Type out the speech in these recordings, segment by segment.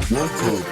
Welcome.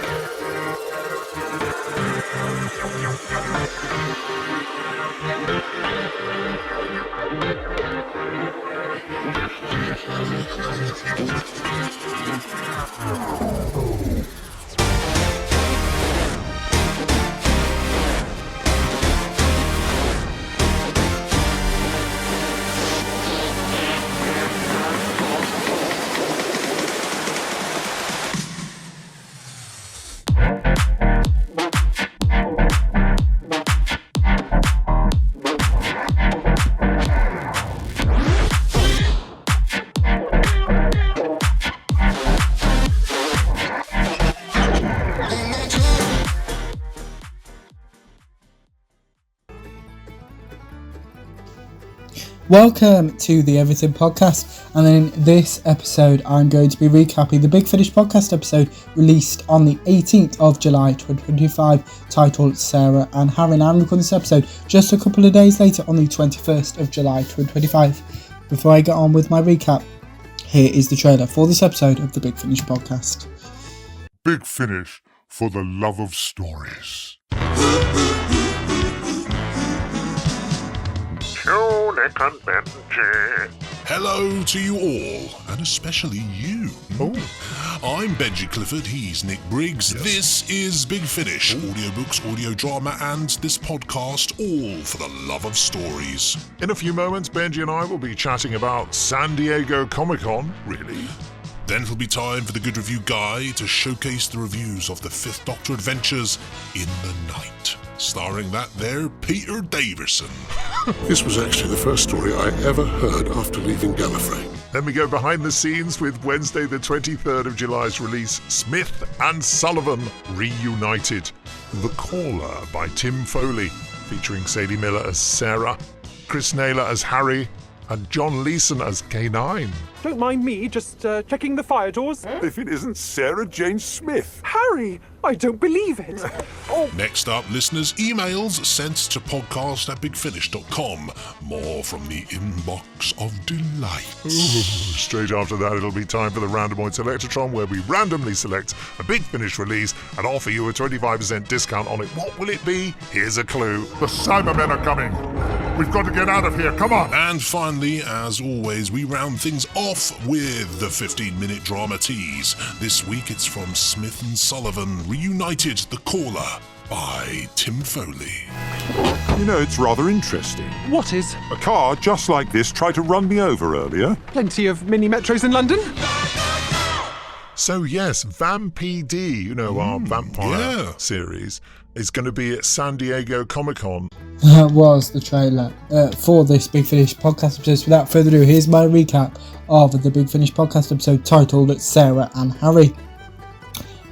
Welcome to the Everything Podcast, and in this episode I'm going to be recapping the Big Finish podcast episode released on the 18th of July 2025 titled Sarah and Harry. And I'm recording this episode just a couple of days later on the 21st of July 2025. Before I get on with my recap, here is the trailer for this episode of the Big Finish podcast. Big Finish for the love of stories. Nick and Benji. Hello to you all, and especially you. Oh. I'm Benji Clifford, he's Nick Briggs. Yes. This is Big Finish, audiobooks, audio drama, and this podcast, all for the love of stories. In a few moments, Benji and I will be chatting about San Diego Comic-Con. Really? Then it'll be time for the Good Review Guy to showcase the reviews of the Fifth Doctor Adventures in the Night, starring that there Peter Davison. This was actually the first story I ever heard after leaving Gallifrey. Then we go behind the scenes with Wednesday the 23rd of July's release, Smith and Sullivan Reunited. The Caller by Tim Foley, featuring Sadie Miller as Sarah, Chris Naylor as Harry, and John Leeson as K9. Don't mind me, just checking the fire doors. If it isn't Sarah Jane Smith. Harry, I don't believe it. Oh, Next up, listeners' emails sent to podcast@bigfinish.com. More from the inbox of delights. Straight after that, it'll be time for the Randomoid Selectatron, where we randomly select a Big Finish release and offer you a 25% discount on it. What will it be? Here's a clue. The Cybermen are coming. We've got to get out of here. Come on. And finally, as always, we round things off with the 15-minute drama tease. This week it's from Smith and Sullivan Reunited, The Caller by Tim Foley. You know, it's rather interesting. what is? A car just like this tried to run me over earlier. Plenty of mini metros in London? So yes, Vampd, you know, our vampire yeah. series, is going to be at San Diego Comic-Con. That was the trailer for this Big Finish podcast episode. Without further ado, here's my recap of the Big Finish podcast episode titled Sarah and Harry.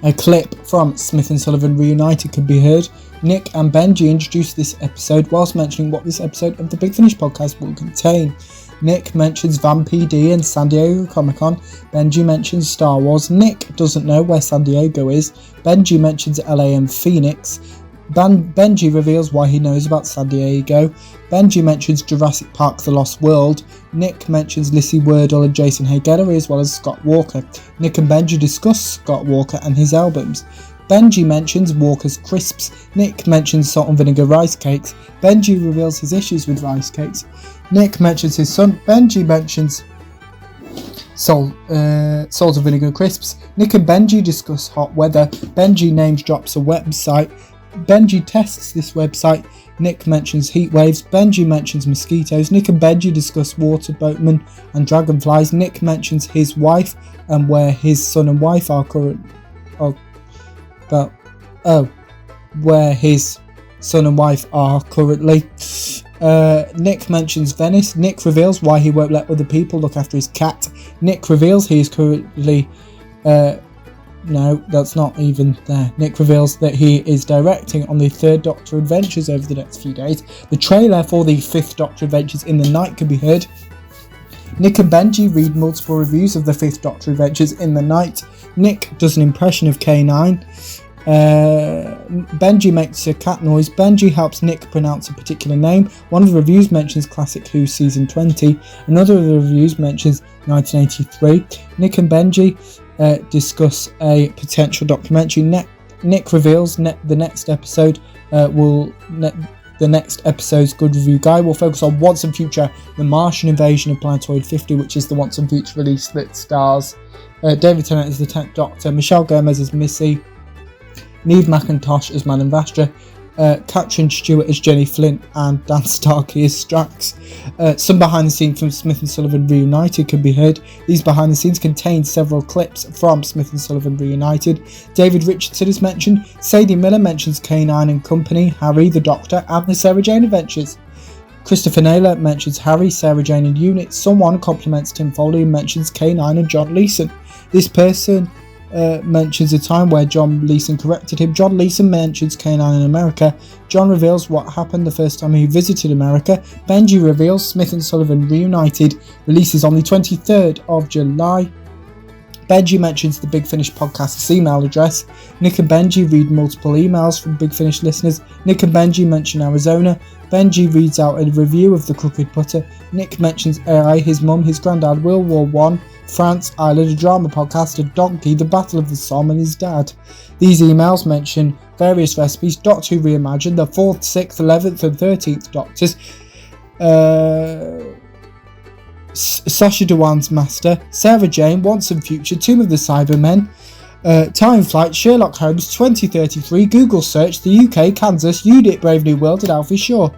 A clip from Smith and Sullivan Reunited can be heard. Nick and Benji introduce this episode whilst mentioning what this episode of the Big Finish podcast will contain. Nick mentions Vampd and San Diego Comic-Con. Benji mentions Star Wars. Nick doesn't know where San Diego is. Benji mentions LAM Phoenix. Benji reveals why he knows about San Diego. Benji mentions Jurassic Park The Lost World. Nick mentions Lissy Wordle and Jason Hay Gallery, as well as Scott Walker. Nick and Benji discuss Scott Walker and his albums. Benji mentions Walker's crisps. Nick mentions salt and vinegar rice cakes. Benji reveals his issues with rice cakes. Nick mentions his son. Benji mentions salt and vinegar crisps. Nick and Benji discuss hot weather. Benji names drops a website. Benji tests this website. Nick mentions heat waves. Benji mentions mosquitoes. Nick and Benji discuss water boatmen and dragonflies. Nick mentions his wife and where his son and wife are where his son and wife are currently. Nick mentions Venice. Nick reveals why he won't let other people look after his cat. Nick reveals he is currently no, that's not even there. Nick reveals that he is directing on the Third Doctor Adventures over the next few days. The trailer for the Fifth Doctor Adventures in the Night can be heard. Nick and Benji read multiple reviews of the Fifth Doctor Adventures in the Night. Nick does an impression of K9. Benji makes a cat noise. Benji helps Nick pronounce a particular name. One of the reviews mentions Classic Who Season 20. Another of the reviews mentions 1983. Nick and Benji discuss a potential documentary. Nick reveals the next episode the next episode's good review guide will focus on Once and Future, the Martian invasion of Planetoid 50, which is the Once and Future release that stars David Tennant as the 10th Doctor, Michelle Gomez as Missy, Neve McIntosh as Madame Vastra, Katrin Stewart as Jenny Flint, and Dan Starkey as Strax. Some behind the scenes from Smith and Sullivan Reunited can be heard. These behind the scenes contain several clips from Smith and Sullivan Reunited. David Richardson is mentioned. Sadie Miller mentions K9 and Company, Harry, the Doctor, and the Sarah Jane Adventures. Christopher Naylor mentions Harry, Sarah Jane and Unit. Someone compliments Tim Foley and mentions K9 and John Leeson. This person mentions a time where John Leeson corrected him. John Leeson mentions K9 in America. John reveals what happened the first time he visited America. Benji reveals Smith and Sullivan Reunited releases on the 23rd of July. Benji mentions the Big Finish podcast's email address. Nick and Benji read multiple emails from Big Finish listeners. Nick and Benji mention Arizona. Benji reads out a review of The Crooked Putter. Nick mentions AI, his mum, his granddad, World War I, France, Ireland, a drama podcast, a donkey, the Battle of the Somme, and his dad. These emails mention various recipes, Doctor Who Reimagined, the 4th, 6th, 11th and 13th Doctors, Sacha Dhawan's Master, Sarah Jane, Once and Future, Tomb of the Cybermen, Time Flight, Sherlock Holmes 2033, Google Search, the UK, Kansas, Unit, Brave New World, and Alfie Shaw.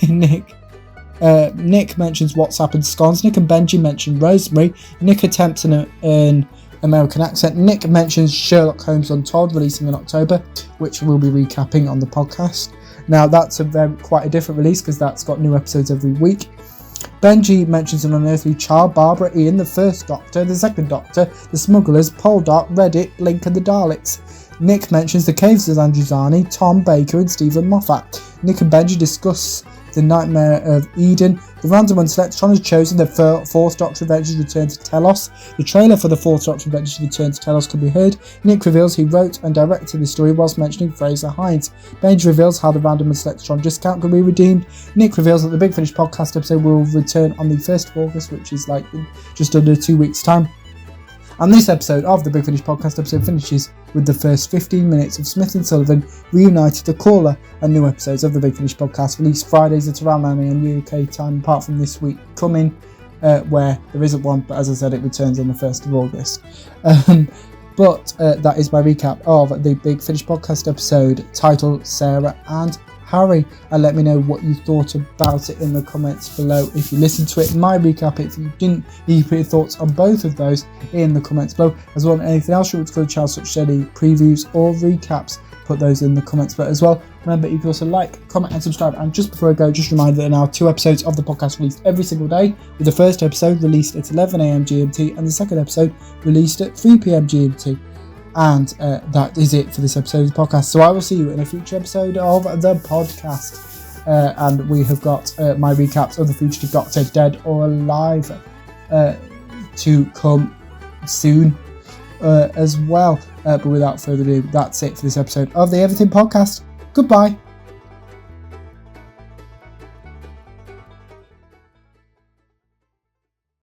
Nick mentions WhatsApp and scones. Nick and Benji mention Rosemary. Nick attempts an American accent. Nick mentions Sherlock Holmes Untold, releasing in October, which we'll be recapping on the podcast. Now that's quite a different release because that's got new episodes every week. Benji mentions an unearthly child, Barbara, Ian, the First Doctor, the Second Doctor, the Smugglers, Poldark, Reddit, Blink and the Daleks. Nick mentions the Caves of Androzani, Tom Baker and Stephen Moffat. Nick and Benji discuss the Nightmare of Eden. The random unselectron has chosen the Fourth Doctor Adventures Return to Telos. The trailer for the Fourth Doctor Adventures Return to Telos can be heard. Nick reveals he wrote and directed the story whilst mentioning Fraser Hines. Benji reveals how the random unselectron discount can be redeemed. Nick reveals that the Big Finish podcast episode will return on the 1st of August, which is like just under 2 weeks' time. And this episode of the Big Finish podcast episode finishes with the first 15 minutes of Smith and Sullivan Reunited, The Caller, and new episodes of the Big Finish podcast released Fridays at around 9 AM UK time, apart from this week coming, where there isn't one, but as I said, it returns on the 1st of August. But that is my recap of the Big Finish podcast episode titled Sarah and Harry, and let me know what you thought about it in the comments below. If you listened to it, my recap, if you didn't, you put your thoughts on both of those in the comments below, as well as anything else you want to go to the channel, such as any previews or recaps, put those in the comments below as well. Remember, you can also like, comment and subscribe. And just before I go, just a reminder that there are now 2 episodes of the podcast released every single day, with the first episode released at 11 AM GMT and the second episode released at 3 PM GMT. And that is it for this episode of the podcast. So I will see you in a future episode of the podcast. And we have got my recaps of the Fugitive Doctor, Dead or Alive, to come soon as well. But without further ado, that's it for this episode of the Everything Podcast. Goodbye.